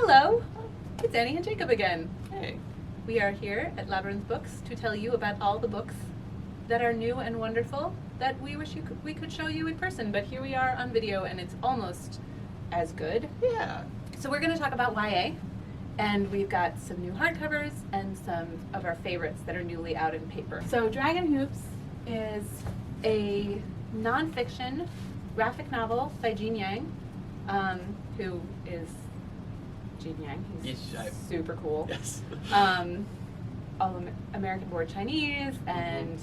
Hello, it's Annie and Jacob again. Hey. We are here at Labyrinth Books to tell you about all the books that are new and wonderful that we wish we could show you in person, but here we are on video and it's almost as good. Yeah. So we're going to talk about YA, and we've got some new hardcovers and some of our favorites that are newly out in paper. So Dragon Hoops is a nonfiction graphic novel by Gene Yang, who is Gene Yang. He's super cool. Yes. All American born Chinese, and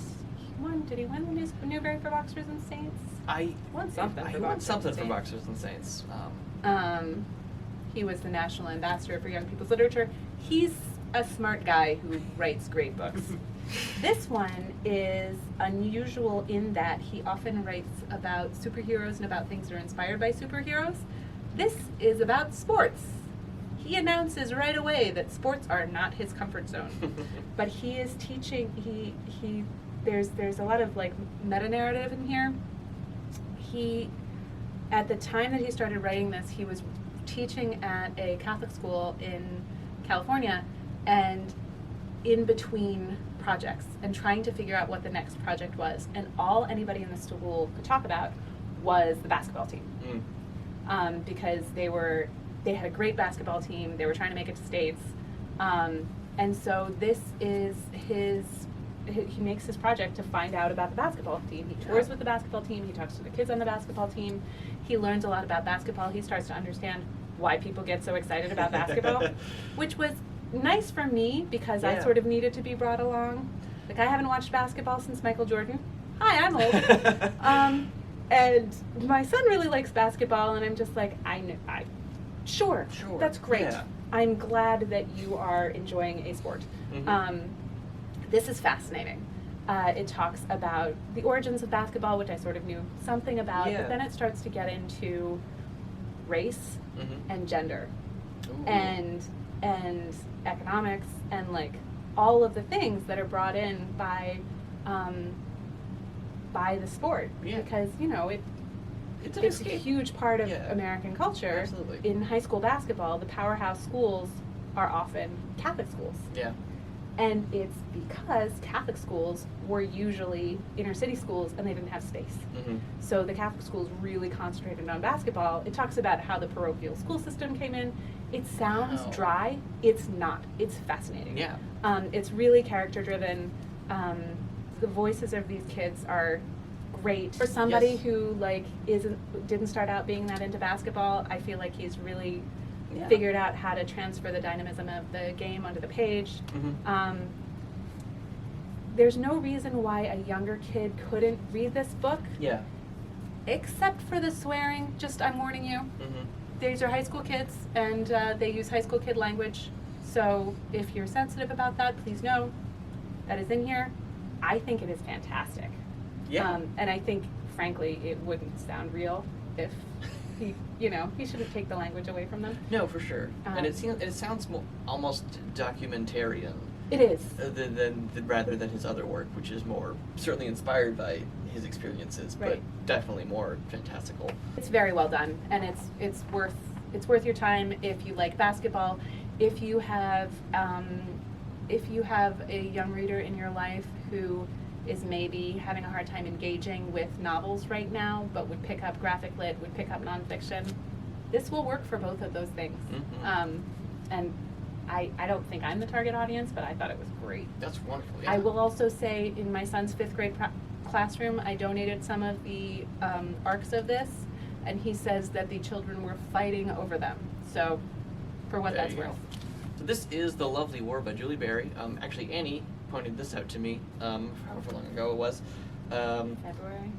did he win the Newbery for Boxers and Saints? I won something for Boxers and Saints. He was the national ambassador for young people's literature. He's a smart guy who writes great books. This one is unusual in that he often writes about superheroes and about things that are inspired by superheroes. This is about sports. He announces right away that sports are not his comfort zone. But he is teaching, there's a lot of like meta-narrative in here. At the time that he started writing this, he was teaching at a Catholic school in California, and in between projects and trying to figure out what the next project was. And all anybody in the school could talk about was the basketball team. Because they had a great basketball team, they were trying to make it to states. And so this is he makes his project to find out about the basketball team. He tours with the basketball team, he talks to the kids on the basketball team, he learns a lot about basketball, he starts to understand why people get so excited about basketball, which was nice for me because I sort of needed to be brought along. Like, I haven't watched basketball since Michael Jordan. Hi, I'm old. And my son really likes basketball, and I'm just like, sure, that's great. Yeah. I'm glad that you are enjoying a sport. This is fascinating. It talks about the origins of basketball, which I sort of knew something about, but then it starts to get into race and gender and economics and like all of the things that are brought in by the sport, because it's a huge part of American culture. Absolutely. In high school basketball, the powerhouse schools are often Catholic schools. Yeah. And it's because Catholic schools were usually inner city schools and they didn't have space. So the Catholic schools really concentrated on basketball. It talks about how the parochial school system came in. It sounds dry. It's not. It's fascinating. Yeah. It's really character driven. The voices of these kids are great. For somebody who didn't start out being that into basketball, I feel like he's really figured out how to transfer the dynamism of the game onto the page. There's no reason why a younger kid couldn't read this book. Yeah. Except for the swearing. Just, I'm warning you. These are high school kids, and they use high school kid language. So if you're sensitive about that, please know that is in here. I think it is fantastic. Yeah. And I think, frankly, it wouldn't sound real if he shouldn't take the language away from them. No, for sure. And it sounds almost documentarian. It is. Rather than his other work, which is more certainly inspired by his experiences, but definitely more fantastical. It's very well done, and it's worth your time if you like basketball. If you have a young reader in your life who is maybe having a hard time engaging with novels right now, but would pick up graphic lit, would pick up nonfiction, this will work for both of those things. And I don't think I'm the target audience, but I thought it was great. That's wonderful. Yeah. I will also say, in my son's 5th grade classroom, I donated some of the arcs of this, and he says that the children were fighting over them. So, for what that's worth. So this is The Lovely War by Julie Berry. Actually, Annie pointed this out to me, however long ago it was. February?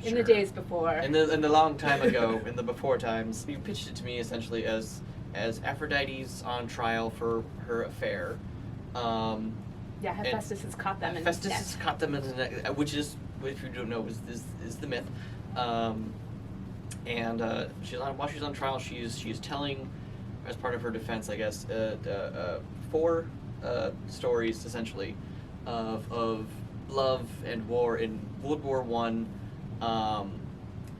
In Sure. the days before. In the long time ago, in the before times. You pitched it to me essentially as Aphrodite's on trial for her affair. Hephaestus has caught them in the net. Hephaestus has caught them in the net, which is, if you don't know, is the myth. While she's on trial, she's telling, as part of her defense, I guess, 4 stories essentially of love and war in World War I,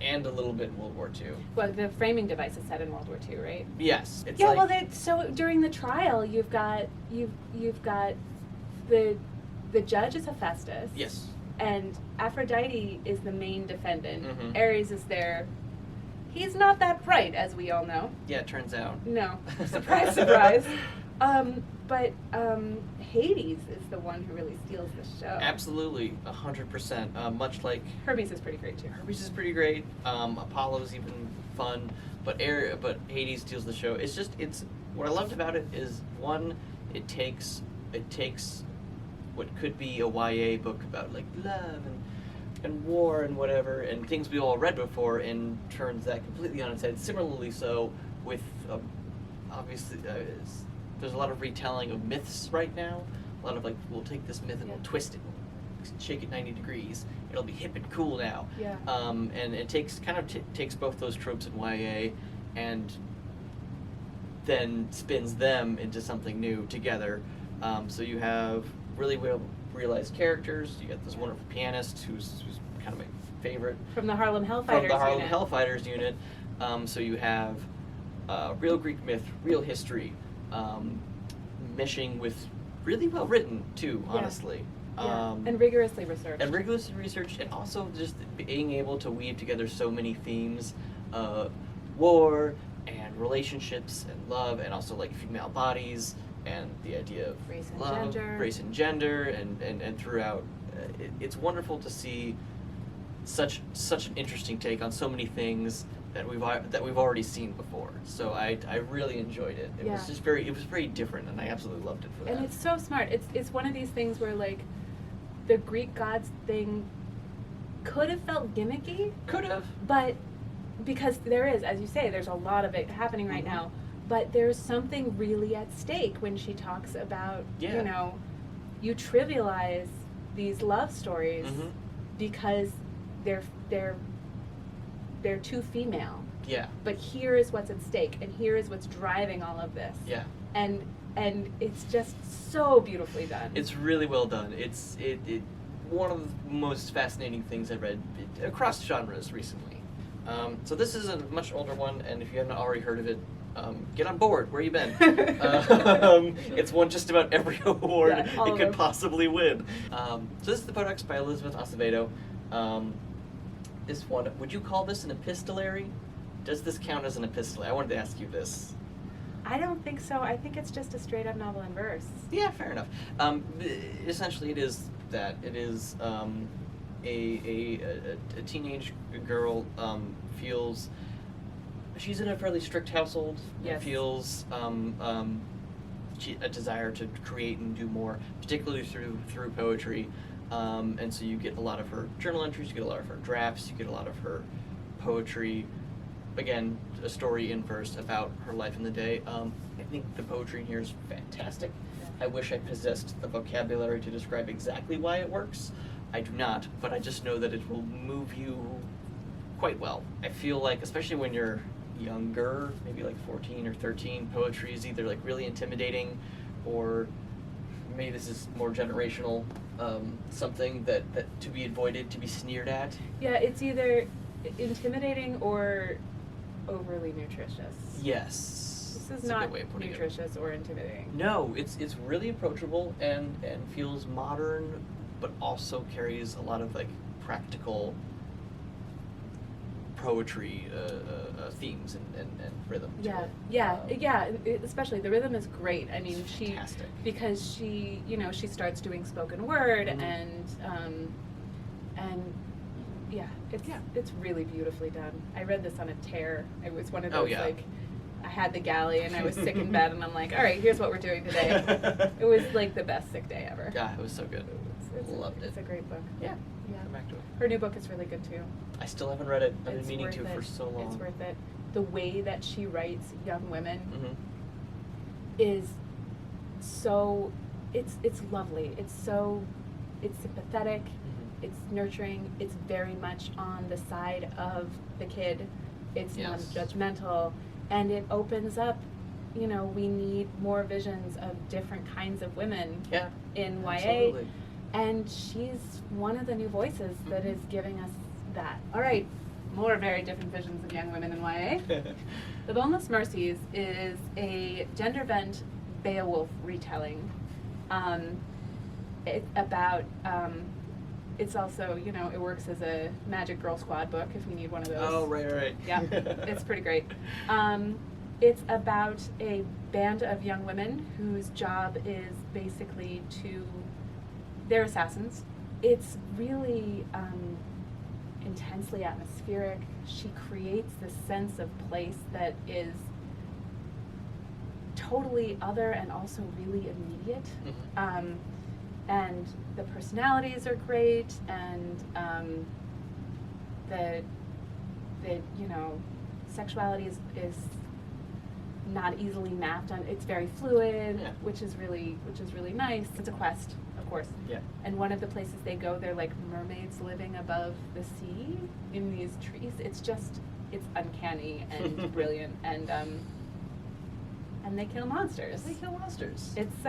and a little bit in World War II. Well, the framing device is set in World War II, right? Yes, it's Yeah, like, well, so during the trial, you've got the judge is Hephaestus. yes. And Aphrodite is the main defendant. Mhm. Ares is there. He's not that bright, as we all know. Yeah, it turns out. No, surprise, surprise. But Hades is the one who really steals the show. Absolutely, 100%. Much like Hermes is pretty great too. Hermes is pretty great. Apollo's even fun, but Hades steals the show. It's what I loved about it is, one, it takes what could be a YA book about like love and war and whatever and things we all read before, and turns that completely on its head. Similarly, so with obviously there's a lot of retelling of myths right now. A lot of like, we'll take this myth and we'll twist it, we'll shake it 90 degrees. It'll be hip and cool now. Yeah. And it takes takes both those tropes in YA and then spins them into something new together. So you have really well realized characters. You got this wonderful pianist who's kind of my favorite From the Harlem Hellfighters from the Harlem unit. Hellfighters unit. So you have real Greek myth, real history, meshing with really well written too, Yeah. honestly. Yeah. And rigorously researched. And rigorously researched, and also just being able to weave together so many themes of war and relationships and love, and also like female bodies and the idea of Race and love, gender. race and gender, and throughout. It's wonderful to see such an interesting take on so many things that we've already seen before. So I really enjoyed it. It Yeah. was just very different, and I absolutely loved it for that. And it's so smart. It's one of these things where like the Greek gods thing could have felt gimmicky, Could have. but because there is, as you say, there's a lot of it happening right Mhm. now. But there's something really at stake when she talks about, Yeah. you trivialize these love stories Mhm. because they're too female. Yeah. But here is what's at stake, and here is what's driving all of this. Yeah. And it's just so beautifully done. It's really well done. It's one of the most fascinating things I've read across genres recently. So this is a much older one, and if you haven't already heard of it, get on board. Where you been? It's won just about every award Yeah, all it of could them. possibly win. So this is The Podex by Elizabeth Acevedo. This one, would you call this an epistolary? Does this count as an epistolary? I wanted to ask you this. I don't think so. I think it's just a straight up novel in verse. Yeah, fair enough. Essentially, it is that. It is a teenage girl feels she's in a fairly strict household. Yes. And feels a desire to create and do more, particularly through poetry. And so you get a lot of her journal entries, you get a lot of her drafts, you get a lot of her poetry. Again, a story in verse about her life in the day. I think the poetry in here is fantastic. I wish I possessed the vocabulary to describe exactly why it works. I do not, but I just know that it will move you quite well. I feel like, especially when you're younger, maybe like 14 or 13, poetry is either like really intimidating, or maybe this is more generational, something that to be avoided, to be sneered at. Yeah, it's either intimidating or overly nutritious. Yes. This That's is a not good way of putting it. nutritious or intimidating. No, it's really approachable and feels modern, but also carries a lot of like practical poetry themes and rhythm. to Yeah, it. yeah. Especially the rhythm is great. I mean, Fantastic. because she she starts doing spoken word Mhm. and yeah, it's really beautifully done. I read this on a tear. It was one of Oh, those yeah. like I had the galley and I was sick in bed and I'm like, all right, here's what we're doing today. It was like the best sick day ever. Yeah, it was so good. Loved It's it. a great book. Yeah. Yeah. Come back to it. Her new book is really good too. I still haven't read it. I've been It's meaning worth to it. for so long. It's worth it. The way that she writes young women Mm-hmm. is so it's lovely. It's sympathetic. Mm-hmm. It's nurturing. It's very much on the side of the kid. It's Yes. non-judgmental, and it opens up. We need more visions of different kinds of women Yeah. in YA, Absolutely. and she's one of the new voices that Mhm. is giving us that. All right, more very different visions of young women in YA. The Boneless Mercies is a gender-bent Beowulf retelling. It's also, you know, it works as a Magic Girl Squad book if we need one of those. Oh, right. Yeah, it's pretty great. It's about a band of young women whose job is basically they're assassins. It's really intensely atmospheric. She creates this sense of place that is totally other and also really immediate. Mm-hmm. And the personalities are great, and the you know, sexuality is not easily mapped on. It's very fluid, Yeah. which is really nice. It's a quest, of course. Yeah. And one of the places they go, they're like mermaids living above the sea in these trees. It's uncanny and brilliant, and they kill monsters. They kill monsters. It's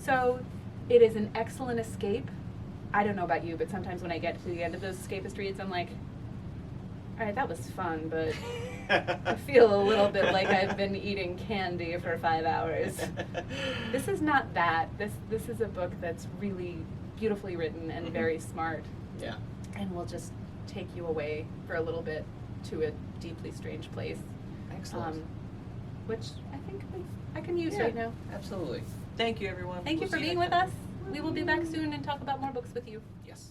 so it is an excellent escape. I don't know about you, but sometimes when I get to the end of those escapist reads, I'm like, all right, that was fun, but I feel a little bit like I've been eating candy for 5 hours. This is not that. This is a book that's really beautifully written and Mm-hmm. very smart. Yeah. And will just take you away for a little bit to a deeply strange place. Excellent. Which I think I can use Yeah, right now. Absolutely. Thank you, everyone. Thank you We'll for see being next with time. us. We will be back soon and talk about more books with you. Yes.